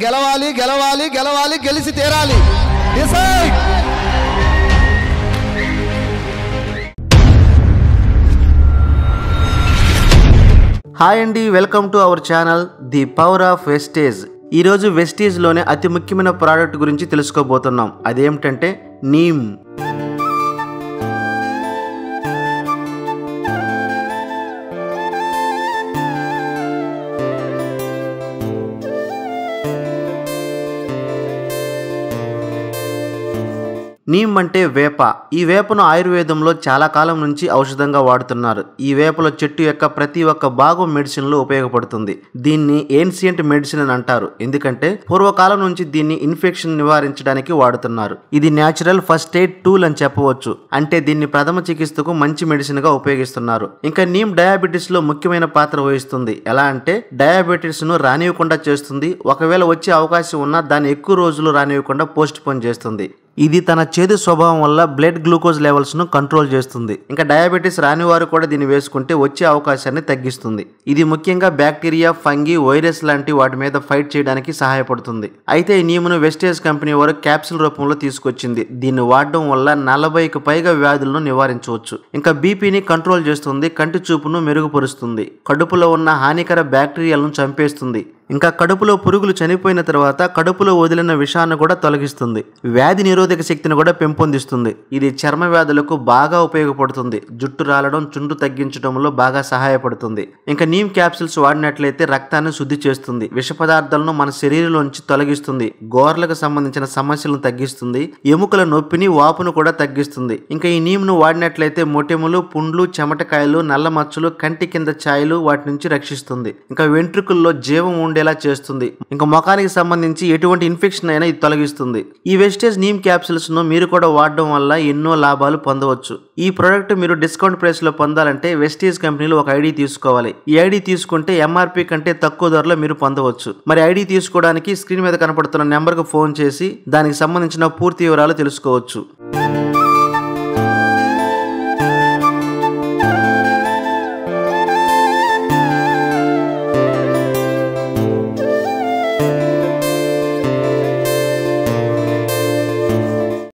గెలవాలి గెలవాలి గెలవాలి గెలిచి తీరాలి. డిసైడ్. హాయ్ అండి, welcome to our channel the power of wastage. ఈరోజు వెస్టేజ్లోనే అతి ముఖ్యమైన ప్రోడక్ట్ గురించి తెలుసుకోబోతున్నాం. అదేమిటంటే నీమ్. నీమ్ అంటే వేప. ఈ వేపను ఆయుర్వేదంలో చాలా కాలం నుంచి ఔషధంగా వాడుతున్నారు. ఈ వేపలో చెట్టు యొక్క ప్రతి ఒక్క భాగం మెడిసిన్ లో ఉపయోగపడుతుంది. దీన్ని ఏన్షియంట్ మెడిసిన్ అని అంటారు, ఎందుకంటే పూర్వకాలం నుంచి దీన్ని ఇన్ఫెక్షన్ నివారించడానికి వాడుతున్నారు. ఇది న్యాచురల్ ఫస్ట్ ఎయిడ్ టూల్ అని చెప్పవచ్చు. అంటే దీన్ని ప్రథమ చికిత్సకు మంచి మెడిసిన్ గా ఉపయోగిస్తున్నారు. ఇంకా నీమ్ డయాబెటీస్ లో ముఖ్యమైన పాత్ర వహిస్తుంది. ఎలా అంటే డయాబెటీస్ ను రానివ్వకుండా చేస్తుంది. ఒకవేళ వచ్చే అవకాశం ఉన్నా దాన్ని ఎక్కువ రోజులు రానివ్వకుండా పోస్ట్ పోన్ చేస్తుంది. ఇది తన చేదు స్వభావం వల్ల బ్లడ్ గ్లూకోజ్ లెవెల్స్ ను కంట్రోల్ చేస్తుంది. ఇంకా డయాబెటీస్ రాని వారు కూడా దీన్ని వేసుకుంటే వచ్చే అవకాశాన్ని తగ్గిస్తుంది. ఇది ముఖ్యంగా బ్యాక్టీరియా, ఫంగి, వైరస్ లాంటి వాటి మీద ఫైట్ చేయడానికి సహాయపడుతుంది. అయితే ఈ నీమును వెస్టేజ్ కంపెనీ వారు క్యాప్సూల్ రూపంలో తీసుకొచ్చింది. దీన్ని వాడడం వల్ల 40కి పైగా వ్యాధులను నివారించవచ్చు. ఇంకా బీపీని కంట్రోల్ చేస్తుంది, కంటి చూపును మెరుగుపరుస్తుంది, కడుపులో ఉన్న హానికర బ్యాక్టీరియాలను చంపేస్తుంది. ఇంకా కడుపులో పురుగులు చనిపోయిన తర్వాత కడుపులో వదిలిన విషాన్ని కూడా తొలగిస్తుంది. వ్యాధి నిరోధక శక్తిని కూడా పెంపొందిస్తుంది. ఇది చర్మ వ్యాధులకు బాగా ఉపయోగపడుతుంది. జుట్టు రాలడం, చుండ్రు తగ్గించడంలో బాగా సహాయపడుతుంది. ఇంకా నీమ్ క్యాప్సూల్స్ వాడినట్లయితే రక్తాన్ని శుద్ధి చేస్తుంది, విష పదార్థాలను మన శరీరంలోంచి తొలగిస్తుంది, గోర్లకు సంబంధించిన సమస్యలను తగ్గిస్తుంది, ఎముకల నొప్పిని, వాపును కూడా తగ్గిస్తుంది. ఇంకా ఈ నీమ్ను వాడినట్లయితే మొటిమలు, పుండ్లు, చెమటకాయలు, నల్ల మచ్చలు, కంటి కింద ఛాయలు వాటి నుంచి రక్షిస్తుంది. ఇంకా వెంట్రుకల్లో జీవం ఉండేలా చేస్తుంది. ఇంకా ముఖానికి సంబంధించి ఎటువంటి ఇన్ఫెక్షన్ అయినా ఇది తొలగిస్తుంది. ఈ వెస్టేజ్ నీమ్ క్యాప్సూల్స్ ను మీరు కూడా వాడడం వల్ల ఎన్నో లాభాలు పొందవచ్చు. ఈ ప్రోడక్ట్ మీరు డిస్కౌంట్ ప్రైస్ లో పొందాలంటే వెస్టేజ్ కంపెనీలో ఒక ఐడి తీసుకోవాలి. ఈ ఐడి తీసుకుంటే ఎంఆర్పి కంటే తక్కువ ధరలో మీరు పొందవచ్చు. మరి ఐడి తీసుకోవడానికి స్క్రీన్ మీద కనపడుతున్న నెంబర్ కు ఫోన్ చేసి దానికి సంబంధించిన పూర్తి వివరాలు తెలుసుకోవచ్చు.